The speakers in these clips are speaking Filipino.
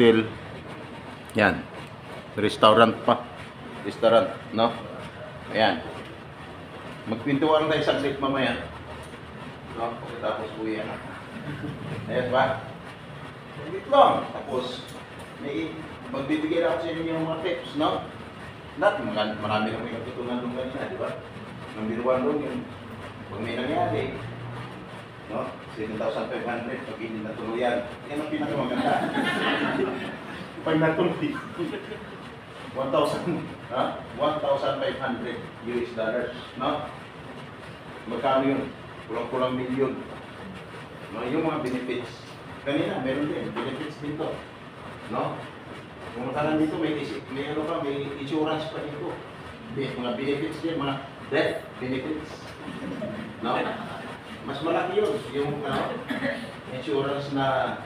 hotel. Yan. Restaurant pa. Restaurant, no? Ayan. Magpintuan tayo saglit mamaya. No? Tapos po yan. Ayan ba? Saglit lang. Tapos, may magbibigay ako sa inyo yung mga tips, no? Lahat, marami na may natutunan doon kanina, di ba? Number 1 doon yung pag may nangyari, no? 7,500 pag hindi natuluyan. Yan ang pinakamaganda. Pag natuloy, 1,000, ha? 1,500 US dollars, no? Magkano yun? Kulang-kulang milyon. No? Yung mga benefits. Kanina, meron din. Benefits din to. No? Kung makalan dito, may ano ka, may insurance pa dito. Mga benefits din, mga death benefits. No? Mas malaki yun. Yung insurance na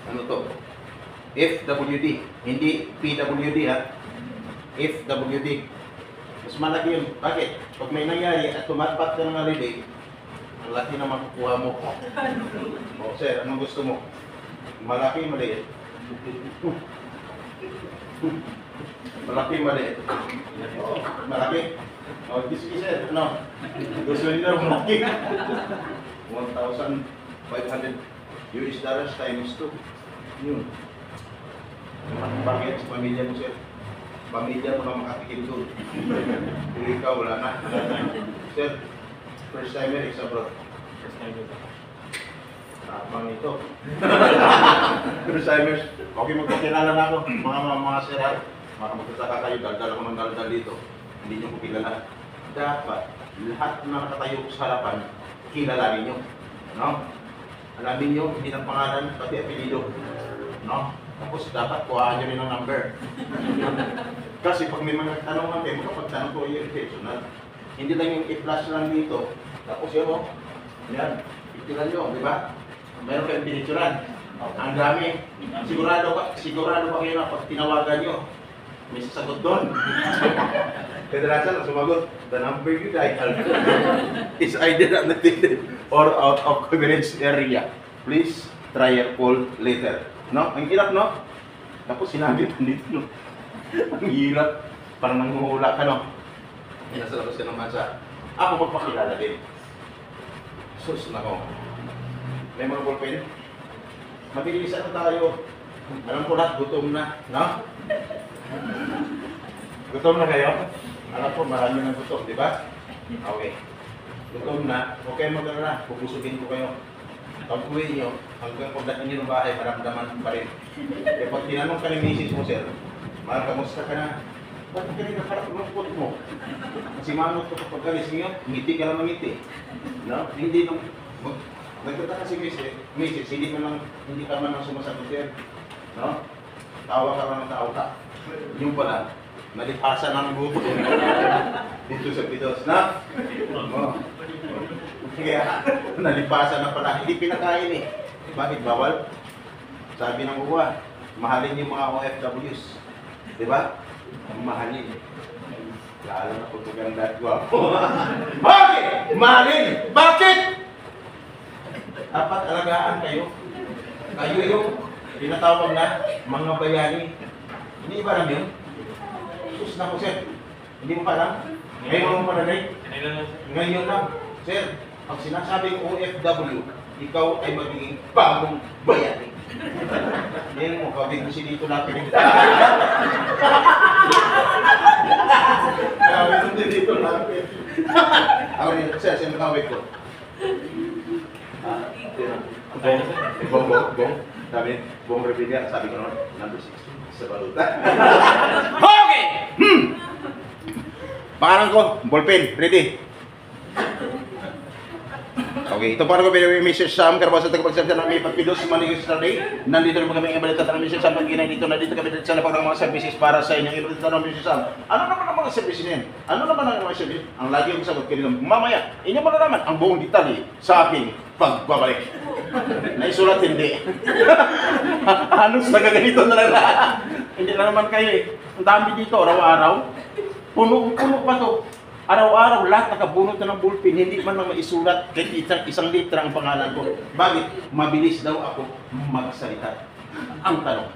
ano to? FWD. Hindi PWD, ha? FWD. Mas malaki yun. Bakit? Pag may nangyari at tumatpat ka ng holiday, ang laki na makukuha mo. O, sir, anong gusto mo? Malaki, maliit? Malaki, maliit? O, malaki? O, sir, ano? Gusto nyo na malaki? 1,500 US dollars times 2. Yun. Bakit sa pamilya mo, sir? Pamilya mo na makatikim doon. Kung ikaw, wala na. Sir, first timer is abroad. First timer. Tapang ito. First timers. Okay, magkakilala na ako. Mga sir, mga magkataka kayo, daldal ako ng daldal dito. Hindi nyo ko kilala. Dapat, lahat na nakatayo sa harapan, kilalanin nyo. No? Alamin nyo, hindi ng pangalan, pati apelido. No? Tapos dapat kuhaan nyo rin ang number. Kasi pag may mga tanong kayo, makapagtanong ko yung personal. Hindi lang yung i-flash lang dito. Tapos yun o. Yan. Picturean nyo, di ba? Meron kayong pinicturean. Ang dami. Sigurado ba kayo na pag tinawagan nyo, may sasagot doon. Kadalasan ang sumagot, the number you dial is either unattended or out of coverage area. Please try your call later. No? Ang hirap, no? Tapos sinabi pa dito, no? Ang hirap. Parang nanguhula ka, no? Nasa labas ka ng masa. Ako magpakilala din. Sus na ko. May mga ballpen? Mabilisan na tayo. Alam ko lahat, gutom na. No? Gutom na kayo? Alam ko, marami ng gutom, di ba? Okay. Gutom na. Okay, mag-alala. Pupusugin ko kayo. Pag uwi nyo, hanggang pagdating nyo ng bahay, maramdaman pa rin. Kaya pag tinanong ka ng misis mo, sir, mahal, kamusta ka na? Bakit ka rin nakarap lungkot mo? Kasi manot ko kapag galis nyo, ngiti ka lang ng ngiti. No? Hindi nung, nagtataka si misis, hindi ka man lang sumasagot, sir. No? Tawa ka lang ng tawa ka. Yung pala, nalipasan ng gubo. Dito sa Pidos, na? No? Kaya nalipasan na pala, hindi pinakain eh. Bakit bawal? Sabi ng uwa, mahalin yung mga OFWs. Di ba? Mahalin. Lalo na kung maganda at gwapo. Bakit? Mahalin! Bakit? Dapat alagaan kayo. Kayo yung tinatawag na mga bayani. Hindi ba alam yun? Sus na ko, sir. Hindi mo pa alam? Ngayon mo pa na ngayon lang. Sir, pag sinasabing OFW, ikaw ay magiging bagong bayani. Yan mo, kabig mo si dito lapin. Kabig mo dito lapin. Ako rin, sir, siyempre kawig ko. Bong. Sabi, Bong Revilla, sabi ko naman, number 16 sa baluta. Okay! Pangalan ko, ballpen, ready. Okay, ito para ko pinag Mr. Sam, karabas sa tagapagsalita ng may pagpidos Manigos Saturday. Nandito naman kami ang balita ng Mr. Sam. Pag dito kami sa lapag ng mga services para sa inyong ibalita ng Mr. Sam. Ano naman ang mga services niyan? Ano naman ang mga services? Ang lagi yung sagot kanila, mamaya, inyo mo na naman ang buong detalye sa aking pagbabalik. Naisulat hindi. Halos nagaganito na lang. Hindi na naman kayo eh. Ang dami dito, araw-araw. Puno pa to. Araw-araw, lahat nakabunot na ng bullpen, hindi man lang maisulat kahit isang litra ang pangalan ko. Bakit? Mabilis daw ako magsalita. Ang tanong,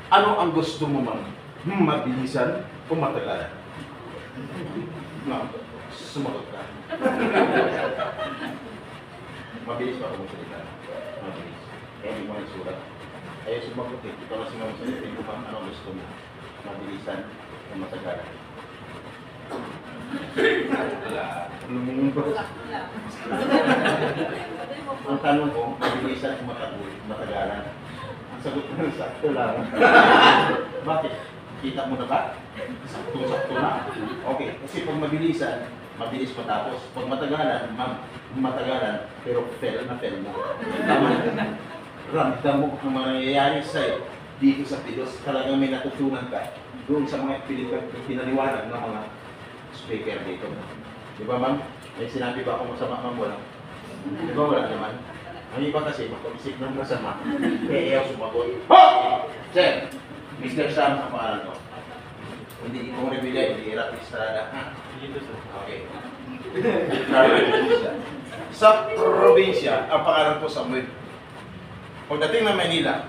ano ang gusto mo, ma'am? Mabilisan o matagalan? Ma'am, sumagot ka. Mabilis pa kung salita. Mabilis. Kaya hindi mo nagsulat. Kaya sumagot eh. Ito na sinong salita ko, ma'am, ano gusto mo? Mabilisan o matagalan? Ang tanong ko, mabilisan o matagalan? Ang sagot ko ng sakto lang. Bakit? Kita mo na ba? Sakto-sakto na. Okay, kasi pag mabilisan, mabilis matapos. Pag matagalan, matagalan, pero fail mo. Tama na. Ramdam mo kung mangyayari sa'yo dito sa Pidos, talagang may natutunan ka doon sa mga pinaliwanag ng mga speaker dito. Di ba, ma'am? May sinabi ba akong masama, ma'am? Wala. Di ba wala naman? Ang iba kasi, makapag-isip ng masama. Kaya ayaw sumagot. Ho! Sir, Mr. Sam, ang pangalan ko. Hindi ko rebila, hindi hirap Estrada. Okay. Sa probinsya, ang pangalan ko Samuel. Pagdating ng Manila,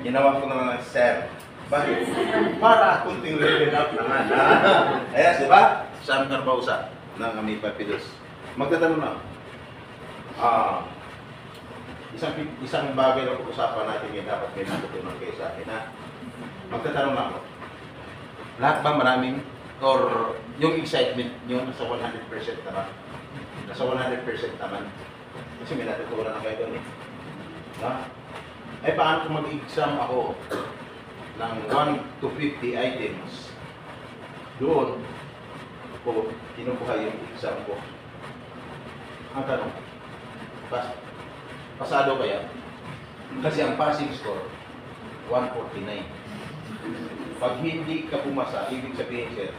ginawa ko naman ng Sir. Bakit? Para kunting level up naman. Ayan, di ba? Sam Carbausa ng Amipa Pidos. Magtatanong na. Isang bagay na pag-usapan natin yung dapat may natutunan kayo sa akin. Magtatanong na ako. Lahat ba maraming or yung excitement nyo nasa 100% naman? Nasa 100% naman. Kasi may natutunan na kayo doon eh. Paano kung mag-exam ako ng 1 to 50 items? Doon ko kinukuha yung exam ko. Ang tanong, pasado kaya? Kasi ang passing score, 149. Pag hindi ka pumasa, ibig sabihin, sir,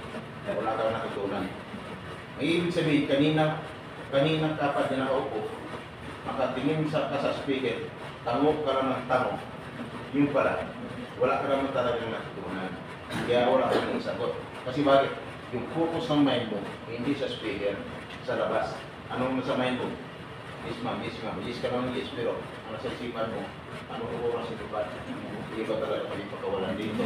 wala kang natutunan. Ang ibig sabihin, kaninang kapat na nakaupo, makatingin ka sa speaker, tanong ka lang ng tanong, yung pala, wala ka naman talagang natutunan. Kaya wala ka nang sagot. Kasi bakit? Yung focus ng mind mo, hindi sa speaker, sa labas. Anong nasa mind mo? Yes ma'am, yes ma'am. Yes ka lang, yes. Pero ang nasa isipan mo, anong oras ito ba? Hindi ba talaga kami pagkawalan dito?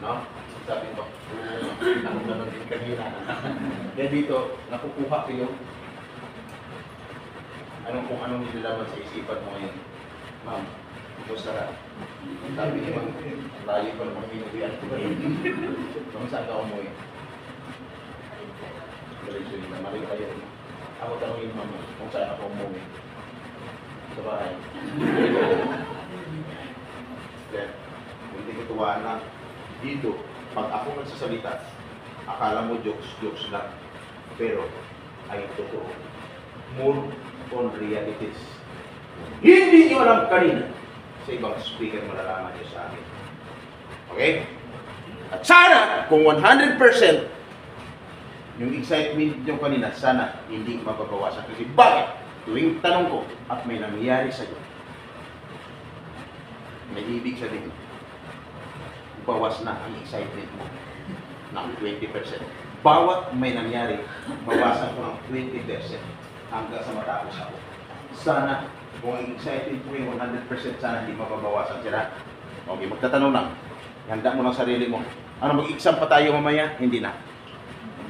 No? Sabi ko, ako naman din kanina. Kaya dito, nakukuha ko yung kung anong nilalaman sa isipan mo ngayon. Ma'am, gusto ka. Sabi niyo, ma'am, layo pa naman minubiyan ko. Kung saan ka umuwi? Diretso nila, mali kayo. Ako tanongin, ma'am, kung saan ako umuwi. Sa bahay. Kaya, hindi ko tuwaan na dito, pag ako nagsasalita, akala mo jokes lang. Pero, ay totoo. More on realities. Hindi nyo alam kanina sa ibang speaker malalaman nyo sa akin. Okay? At sana, kung 100% yung excitement nyo kanina, sana hindi mababawasan. Kasi bakit? Tuwing tanong ko at may nangyayari sa iyo, may ibig sabihin, bawas na ang excitement mo ng 20%. Bawat may nangyari, bawasan ko ng 20% hanggang sa matapos ako. Sana, kung excited ko yung 100%, sana hindi mababawasan sila. Okay, magtatanong lang. Handa mo ng sarili mo. Ano, mag-exam pa tayo mamaya? Hindi na.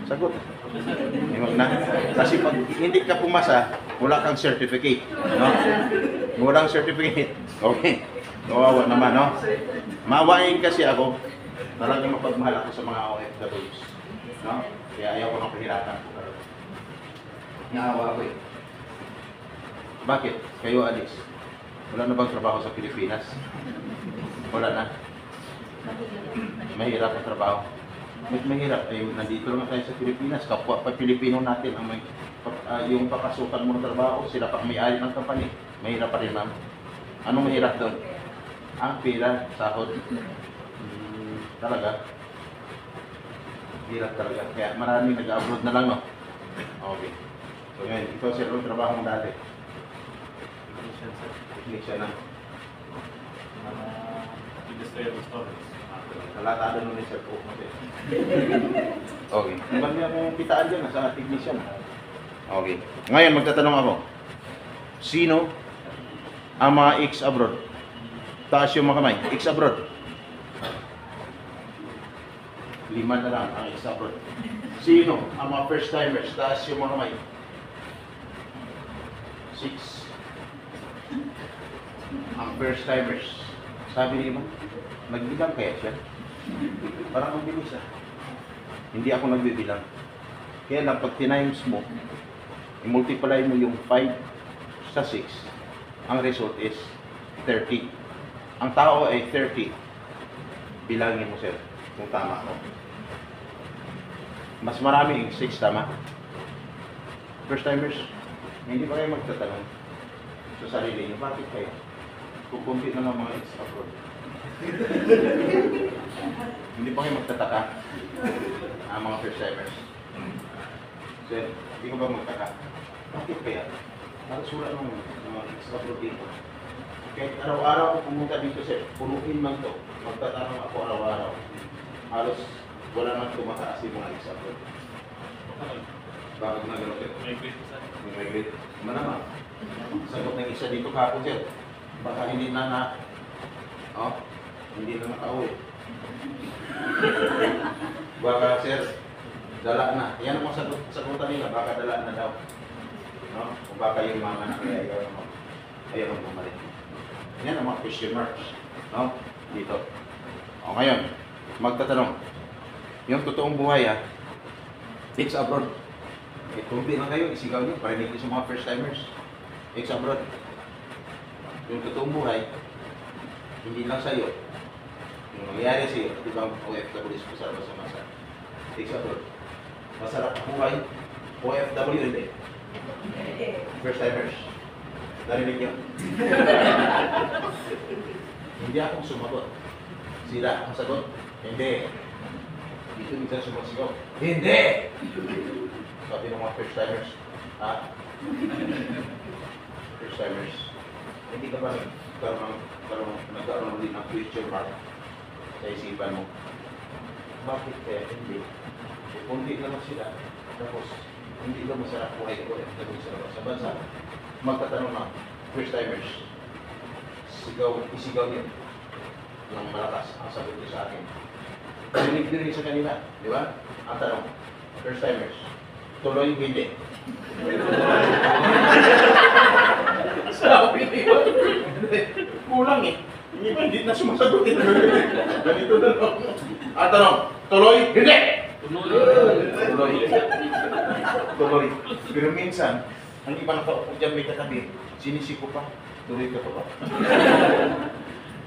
Sagot. Huwag na. Kasi pag hindi ka pumasa, wala kang certificate. No? Walang certificate. Okay. Kawawa naman, no? Maawain kasi ako. Talagang mapagmahal ako sa mga OFWs. No? Kaya ayaw ko ng pahirapan. Naawa ko eh. Bakit? Kayo alis. Wala na bang trabaho sa Pilipinas? Wala na. Mahirap ang trabaho. Mahirap. Nandito lang tayo sa Pilipinas. Kapwa pa Pilipino natin ang may, yung papasukan mo ng trabaho, sila pa may-ari ng company. Mahirap pa rin, ma'am. Anong mahirap doon? Ang pila, sahod. Talaga. Hirap talaga. Kaya maraming nag-abroad na lang, no? Okay. So ngayon, ikaw sir, ang trabaho mo dati? Technician na. Industrial storage. Kalatado nun yung sir po. Okay. Naman niya kung kitaan dyan, sa technician. Okay. Ngayon, magtatanong ako. Sino Ang mga X abroad. Taas yung mga kamay. X abroad. 5 na lang ang X abroad. Sino? Ang mga first timers. Taas yung mga kamay. 6. Ang first timers. Sabi ni Iman, nagbilang kaya siya? Parang ang bilis ah. Hindi ako nagbibilang. Kaya lang pag tinimes mo, i-multiply mo yung 5 sa 6, ang result is 30. Ang tao ay 30. Bilangin mo sir, kung tama ako. Mas marami yung 6, tama? First timers, hindi ba kayo magtatanong sa sarili niyo, bakit kayo? Kukunti na lang mga X abroad. Hindi pa kayo magtataka ang mga first timers. Sir, hindi ko ba magtaka? Bakit kaya? Halos wala nung mga X abroad dito. Kahit araw-araw ako pumunta dito sir, punuin man to. Magtatanong ako araw-araw. Halos wala nang tumataas yung mga X abroad. Bakit na gano'n sir? Migrate sa Migrate. Malamang. Sagot ng isa dito kahapon sir. Baka hindi na hindi na nakauwi. Baka sir, dala na. Yan ang mga sagutan nila, baka dala na daw. No? O baka yung mga anak nila ayaw na bumalik. Yan ang mga question marks. No? Dito. O ngayon, magtatanong. Yung totoong buhay X abroad. Itumbi na kayo, isigaw nyo, parinig nyo sa mga first timers. X abroad. Yung totoong buhay, hindi lang sa'yo. Yung nangyayari sa'yo, di ba ang OFW masarap sa masa? X abroad. Masarap ang buhay, OFW hindi. First timers. Narinig nyo? Hindi akong sumagot. Sila ang sagot? Hindi. Dito minsan sumasigaw. Hindi! Sabi ng mga first timers, first timers, hindi ka ba nagkaroon din ng question mark sa isipan mo? Bakit kaya hindi? Kundi naman sila, tapos hindi ba masarap buhay ko sa bansa? Magtatanong na, first timers, isigaw niyo ng malakas ang sagot niyo sa akin. Rinig din sa kanila, di ba? Ang tanong, first timers, tuloy hindi. Sabi niyo, kulang eh. Hindi na sumasagot eh. Ganito na lang. Ang tanong, tuloy hindi. Tuloy. Tuloy. Pero minsan, ang iba nakaupo dyan may katabi, sinisiko pa. Tuloy ka pa ba?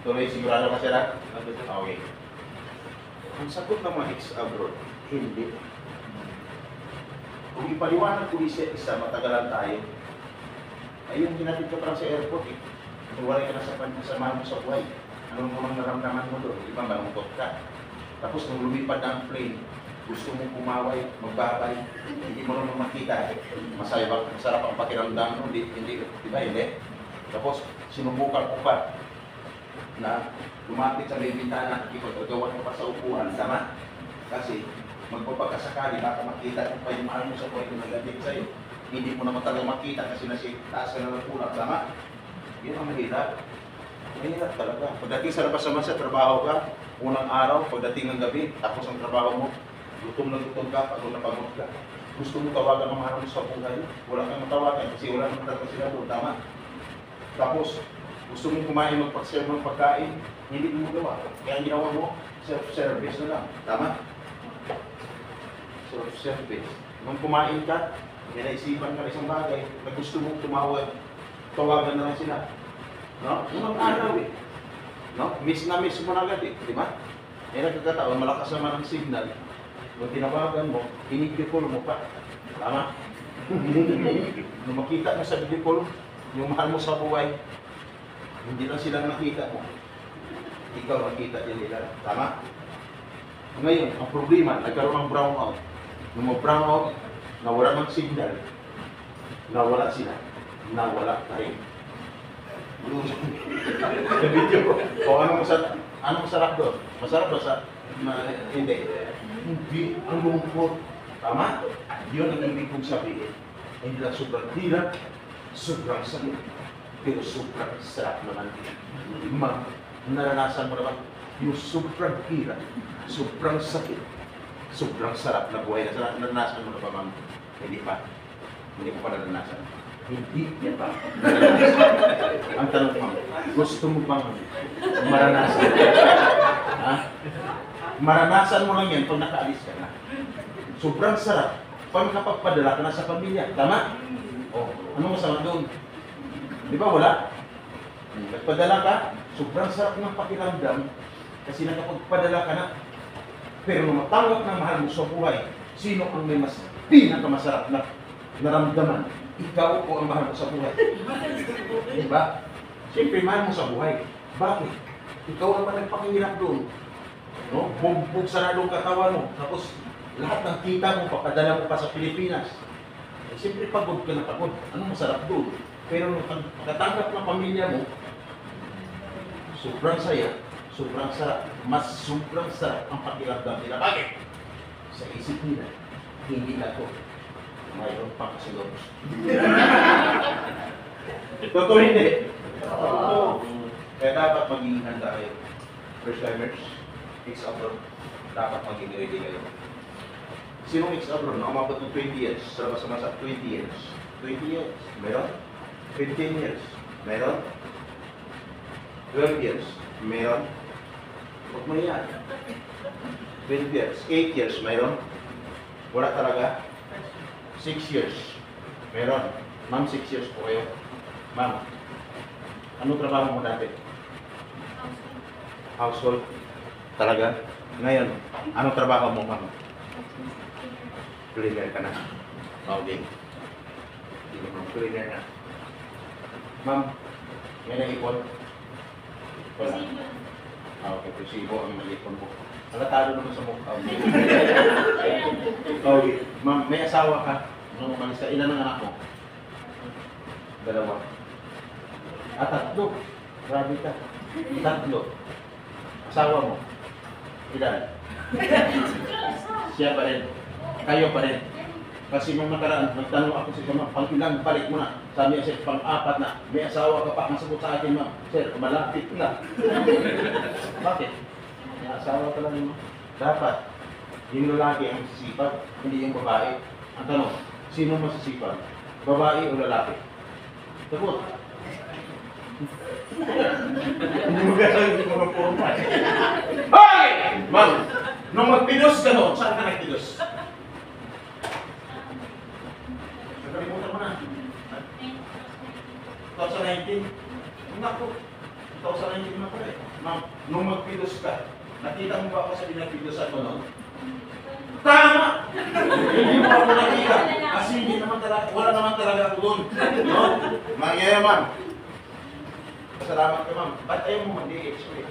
Tuloy, sigurado ka sila? Okay. Ang sagot ng mga X abroad, hindi. Kung ipaliwanag ko isa, matagalan tayo. Ay yung hinatid ka parang sa airport eh. Wala ka na sa pansamahan mo sa buhay. Anong mga naramdaman mo doon? Ibang malungkot ka. Tapos nung lumipad na ang plane, gusto mong kumaway, magbabay, hindi mo naman makita. Masarap ang pakiramdam mo, hindi, di ba? Hindi. Tapos sinubukan ko pa na lumapit sa may bintana, ipagagawa mo pa sa upuan, tama? Kasi magpapagkasakali, baka makita mo pa yung mahal mo sa buhay kung nagdating sa'yo. Hindi mo naman talaga makita kasi nasa taas ka na ng ulap, tama? Yun ang mahirap. Mahirap talaga. Pagdating sa labas naman sa trabaho ka, unang araw, pagdating ng gabi, tapos ang trabaho mo, gutom na gutom ka, pagod na pagod ka. Gusto mo tawagan ng mahal mo sa buhay, wala kang matawagan kasi wala naman talaga sila doon, tama? Tapos, gusto mong kumain, magpag-serve ng pagkain, hindi mo gawa. Kaya ang ginawa mo, self-service na lang. Tama? Self-service. Nung kumain ka, may naisipan ka isang bagay na gusto mong tawagan na lang sila. No? Unang araw eh. No? Miss na miss mo na agad eh. Di ba? Eh nagkakataon, malakas naman ang signal. Nung tinawagan mo, i-video call mo pa. Tama? Nung makita mo sa video call, yung mahal mo sa buhay, hindi lang sila nakita mo. Ikaw nakita din nila. Tama? Ngayon, ang problema, nagkaroon ng brownout. Nung mag-brownout, nawala ng signal. Nawala sila. Nawala ka rin. Sa video ko. O anong masarap doon? Masarap ba sa... hindi. Hindi ang lungkot. Tama? Yun ang ibig kong sabihin. Hindi lang sobrang hirap, sobrang sakit. Pero sobrang sarap naman. Naranasan mo naman yung sobrang hirap, sobrang sakit, sobrang sarap na buhay. Naranasan mo na ba, ma'am? Hindi pa. Hindi ko pa naranasan. Hindi niya pa. Ang tanong ko, ma'am, gusto mo bang maranasan? Ha? Maranasan mo lang yan pag nakaalis ka na. Sobrang sarap. Pag nakapagpadala ka na sa pamilya. Tama? O, ano masama doon? Di ba wala? Nagpadala ka, sobrang sarap ng pakiramdam kasi nakapagpadala ka na. Pero nung matanggap ng mahal mo sa buhay, sino ang may mas pinakamasarap na naramdaman? Ikaw o ang mahal mo sa buhay? Di ba? Siyempre, mahal mo sa buhay. Bakit? Ikaw naman nagpakihirap doon. No? Bugbog sa nalong katawan mo. Tapos, lahat ng kita mo, papadala mo pa sa Pilipinas. Eh, siyempre, pagod ka na pagod. Anong masarap doon? Pero nung pagkatanggap ng pamilya mo, sobrang saya, sobrang sarap, mas sobrang sarap ang pakiramdam nila. Bakit? Sa isip nila, hindi na to. Mayroon pa kasi doon. Totoo hindi. Totoo. Kaya dapat maging handa kayo. First timers, ex-abroad, dapat maging ready kayo. Sinong ex-abroad na umabot ng 20 years? Sa labas-masa, 20 years. 20 years. Meron? 15 years. Meron? 12 years. Meron? Huwag mo yan. 12 years. 8 years. Meron? Wala talaga? 6 years. Meron? Ma'am, 6 years po kayo. Ma'am, anong trabaho mo dati? Household. Talaga? Ngayon, anong trabaho mo, ma'am? Cleaner ka na. Okay. Hindi mo cleaner na. Ma'am, may naipon? Wala. Okay, resibo ang naipon ko. Halatado naman sa mukha. Okay. Ma'am, may asawa ka? Nung umalis ka, ilan ang anak mo? 2. Tatlo. Grabe ka. 3. Asawa mo? Ilan? Siya pa rin. Kayo pa rin. Kasi nung nakaraan, nagtanong ako sa ma'am, pang ilang balik mo na. Sabi niya, sir, pang-4 na. May asawa ka pa. Masagot sa akin, ma'am. Sir, malapit na. Bakit? May asawa ka lang yun. Dapat, yung lalaki ang masisipag, hindi yung babae. Ang tanong, sino masisipag? Babae o lalaki? Sagot. Hindi mo gano'n, hindi mo na-format. Hoy! Ma'am, nung magpidos ka doon, saan ka nagpidos? Nakalimutan mo na. 2019. Naku, 2019 na pala eh. Ma'am, nung magpidos ka, nakita mo ba ako sa pinagpidosan mo noon? Tama! Hindi mo ako nakita. Kasi hindi naman talaga, wala naman talaga ako doon. No? Mangyaya, ma'am. Pasalamat ka, ma'am. Ba't ayaw mo mag-explain?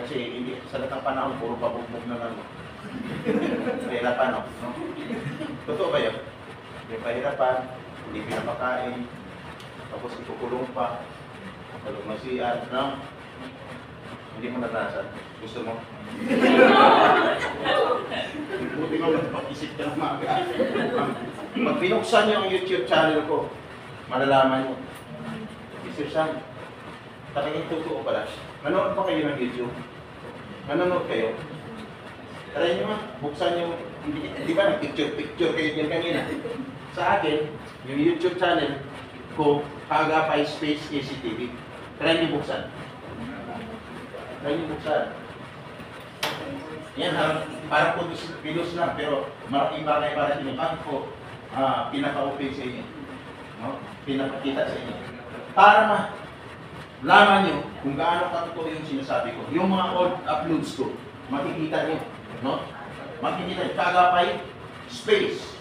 Kasi hindi, sa latang panahon, puro pabugbog na lang. Pahirapan, no? Totoo ba yun? May pahirapan, hindi pinapakain, tapos ikukulong pa, talong masiyan, no? Hindi mo naranasan. Gusto mo? Buti mo mag-isip ka ng mga. Pag binuksan niyo ang YouTube channel ko, malalaman niyo. Isirsan. Talagang totoo pala. Nanonood pa kayo ng YouTube? Nanonood kayo? Try nyo nga, buksan nyo, di ba nag-picture kayo dyan kanina? Sa akin, yung YouTube channel ko, Agapay Space KCTV. Try nyo buksan. Try nyo buksan. Yan, parang pilos lang, pero malaking bagay para sa inyo. Bakit ko pinaka-open sa inyo? No? Pinapakita sa inyo. Para malaman nyo kung gaano katotoo yung sinasabi ko. Yung mga old uploads ko, makikita nyo. No? Makikita nyo, Agapay Space.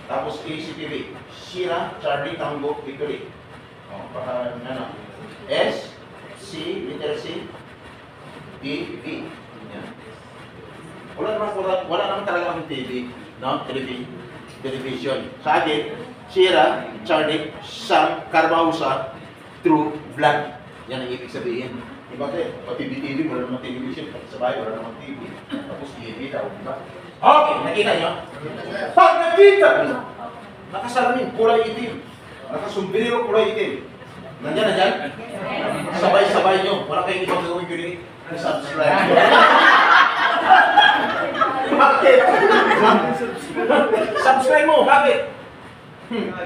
Tapos ACTV, Sierra, Charlie, Tango, Victory. O, baka ano. S, C, letter C, D, V. Yan. Wala naman talaga akong TV, no? Television. Sa akin, Sierra, Charlie, Sam, Carbausa, True, Vlog. Yan ang ibig sabihin. Diba kasi, pati TV, wala naman television. Pati sa bahay, wala naman TV. Tapos TV daw, diba? Okay, nakita nyo? Pag nakita nyo, nakasalamin, kulay itim. Nakasumbrero, kulay itim. Nandiyan, nandiyan? Sabay-sabay nyo. Wala kayong ibang gawin ko rin. Subscribe. Bakit? Subscribe mo, bakit?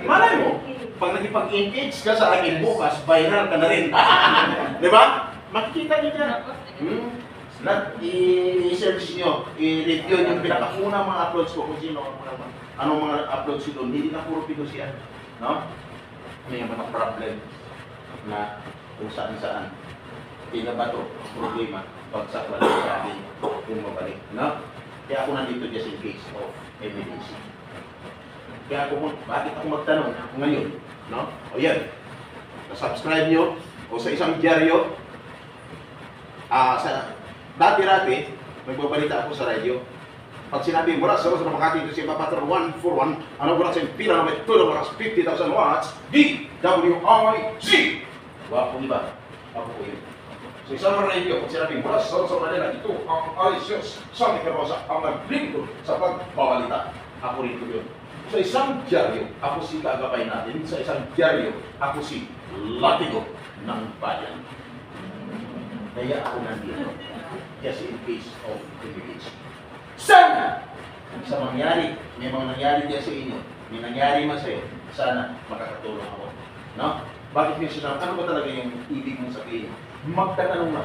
Malay mo, pag nakipag-engage ka sa akin bukas, viral ka na rin. Di ba? Makikita nyo dyan. I-search nyo, i-review yung pinakaunang mga uploads ko kung sino, anong mga uploads ko doon. Hindi na puro Pinos yan. No? May mga problem na kung saan-saan. Pinabato, problema, pagsak balik sa akin, yung mabalik. No? Kaya ako nandito just in case of emergency. Kaya ako, bakit ako magtanong ngayon? No? O yan, subscribe nyo, o sa isang dyaryo, sa dati-dati, magbabalita ako sa radyo. Pag sinabi mo, sa Makati ito si Papator 141, ano ko na sa pila na may 50,000 watts, DWIC! Wapo iba, ako po yun. So isang radio, pag sinabi mo, sa Manila, ito ang Alicios Santi Carroza, ang naglingkod sa pagbabalita. Ako rin po yun. Sa isang dyaryo, ako si kagabay natin. Sa isang dyaryo, ako si Latigo ng Bayan. Kaya ako nandito. Just in case of emergency. Sana! Sa mangyari, may mga nangyari dyan sa inyo, may nangyari man sa'yo, sana makakatulong ako. No? Bakit yung sinabi? Ano ba talaga yung ibig mong sabihin? Magtatanong na.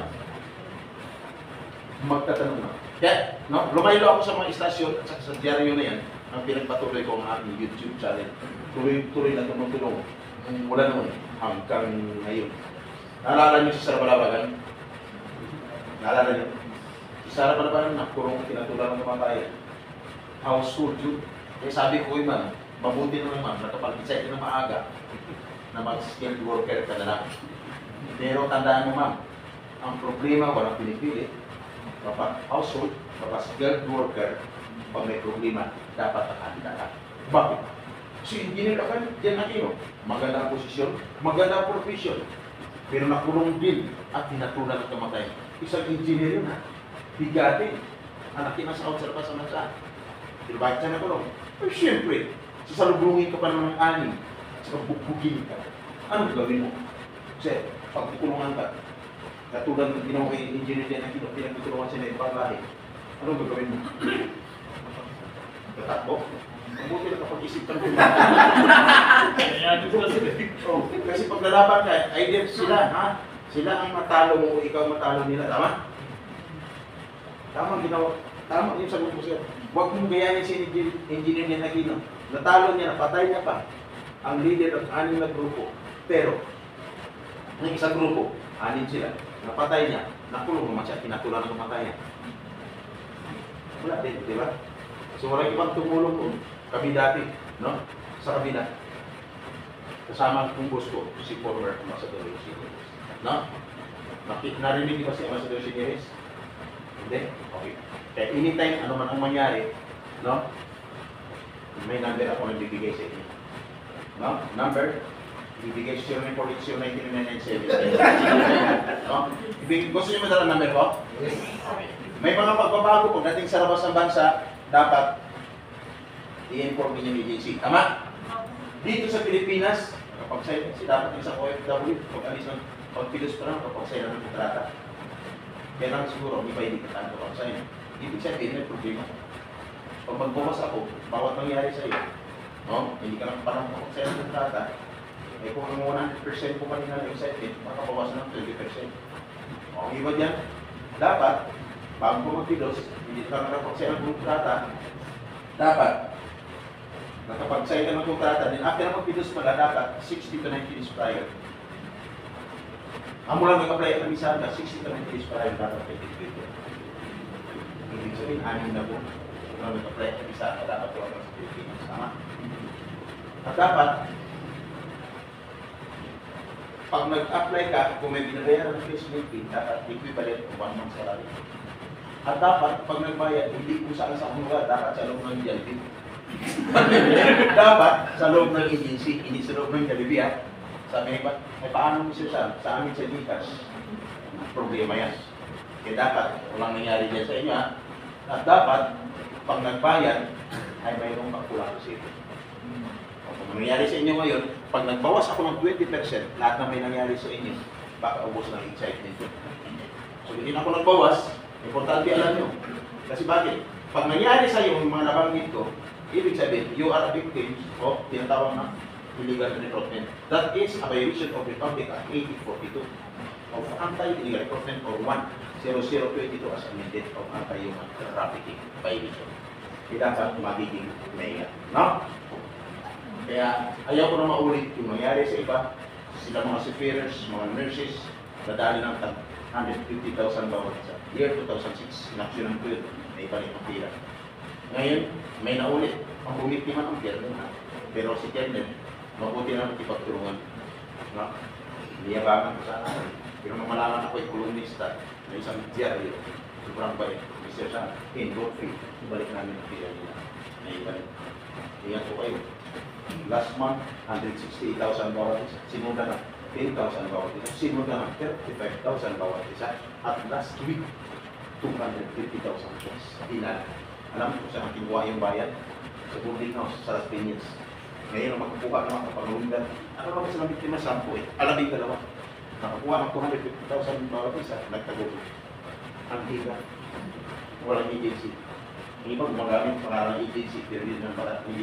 Magtatanong na. Kaya, no? Lumaylo ako sa mga istasyon at sa dyaryo na yan, ang pinagpatuloy ko ang aking YouTube channel. Tuloy-tuloy na tumutulong. Mula noon hanggang ngayon. Naalala niyo si Sara Balabagan? Naalala niyo? Si Sara Balabagan nakurong tinatulang ng kamatayan. Household yun. Kaya sabi ko, ma'am, mabuti na naman, nakapag-decide na maaga na mag-skilled worker ka na lang. Pero tandaan mo, ma'am, ang problema, walang pinipili. Kapag household, kapag skilled worker, pag may problema, dapat nakahanda ka. Bakit? Si engineer ka kan, yan Aquino. Maganda ang posisyon, maganda ang profesyon. Pero nakulong din at tinatulan ng kamatay. Isang engineer yun ha. Bigatin. Anakin na sa outside pa sa mansa. Pero bakit siya nakulong? Eh siyempre, sasalubungin ka pa naman ng aning. Saka bubugin ka. Anong gawin mo? Kasi, pag tutulungan ka, katulad ng ginawa kay engineer din Aquino, pinagtutulungan siya na ibang lahi. Anong gagawin mo? Tatakbo. Mabuti na kapag-isip ka ng kasi pag lalaban ka, either sila, ha? Sila ang matalo mo o ikaw matalo nila, tama? Tama ginawa. Tama yung sagot mo siya. Huwag mong gayahin si engineer niya Aquino. Natalo niya, napatay niya pa ang leader ng 6 na grupo. Pero, ng isang grupo, 6 sila. Napatay niya, nakulong naman siya, pinatulan ng kamatayan. Wala din, di ba? So walang ibang tumulong ko. Kami dati, no? Sa kabila. Kasama kong boss ko, si former Ambassador Siniris. No? Narinig niyo ba si Ambassador Siniris? Hindi? Okay. Kaya anytime, ano man ang mangyari, no? May number ako nagbibigay sa inyo. No? Number, ibigay sa 0948-1997. No? Gusto niyo madala number ko? Okay. May mga pagbabago pagdating sa labas ng bansa, dapat i-inform niyo yung agency. Tama? Dito sa Pilipinas, nakapag-sign kasi dapat yung sa OFW, pag-alis ng pag-pilos pa lang, kapag-sign ng kontrata. Kaya lang siguro, hindi pa hindi ka tayo kapag-sign. Ibig sabihin, may problema. Pag magbukas ako, bawat nangyari sa iyo, no? Hindi ka lang parang kapag-sign ng kontrata, eh kung ang 100% po kanina na excited, makabawasan ng 20%. Okay ba dyan? Dapat, bago mo magpilos, hindi ka nakapag-sign ng kontrata, dapat nakapag-sign ka ng kontrata, then after na magpilos pala, dapat 60 to 90 days prior. Ang mula nag-apply ng visa, 60 to 90 days prior dapat kay Pilipino. Ibig sabihin, 6 na po. Mula nag-apply ng visa, dapat wala sa Pilipinas. Tama? At dapat, pag nag-apply ka, kung may binabayaran ng placement fee, dapat equivalent to 1 month salary. At dapat, pag nagbayad, hindi kung saan sa lugar, dapat sa loob ng Jollibee. Dapat sa loob ng agency, hindi sa loob ng Jollibee. Sabi niya, ay paano mo siya sa amin sa Gcash? Problema yan. Kaya dapat, walang nangyari dyan sa inyo. At dapat, pag nagbayad, ay mayroong kakulang resibo. Kung nangyari sa inyo ngayon, pag nagbawas ako ng 20%, lahat na may nangyari sa inyo, baka ubos ng excitement. So, hindi na ako nagbawas, importante alam nyo. Kasi bakit? Pag nangyari sa iyo yung mga nabanggit ko, ibig sabihin, you are a victim of tinatawag na illegal recruitment. That is a violation of Republic Act 8042 of Anti-Illegal Recruitment or 10022 as amended of Anti-Human Trafficking Violation. Hindi dapat magiging mayor. No? Kaya ayaw ko na maulit yung nangyari sa iba. Sila mga seafarers, mga nurses, nadali ng 150,000 bawat isa. Year 2006, inaksyon ng tuyo, may balik ang pila. Ngayon, may naulit. Ang bumiktima ng Kernel. Pero si Kernel, mabuti na nakipagtulungan. No? Niyabangan ko sana. Pero nung malaman ako ay kolumnista na isang diaryo, sobrang balik. Mr. Sana, involved free. Ibalik namin ang pila nila. May balik. Ingat po kayo. Last month, 168,000 bawat isa. Sinundan na 10,000 bawat isa. Sinundan na 35,000 bawat isa. At last week, 250,000 plus. Dinala. Alam ko saan kinuha yung bayad? Sa boarding house, sa Las Piñas. Ngayon, makakuha ng mga kapangundan. Ano ba sa nabit na 10 eh? Alabing dalawa. Nakakuha ng 250,000 bawat isa. Nagtagulo. Ang hila. Walang agency. Hindi pa gumagamit para agency, pero hindi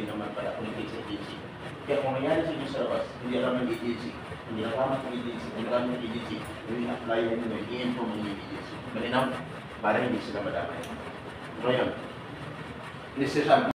naman pala politics agency. Kaya kung nangyari sa inyo sa labas, hindi alam ng agency, hindi nakakamit ng agency, hindi nakakamit ng agency, hindi apply yan nyo, i-inform ng agency. Malinaw, para hindi sila madamay. Ngayon, Mr. Sam,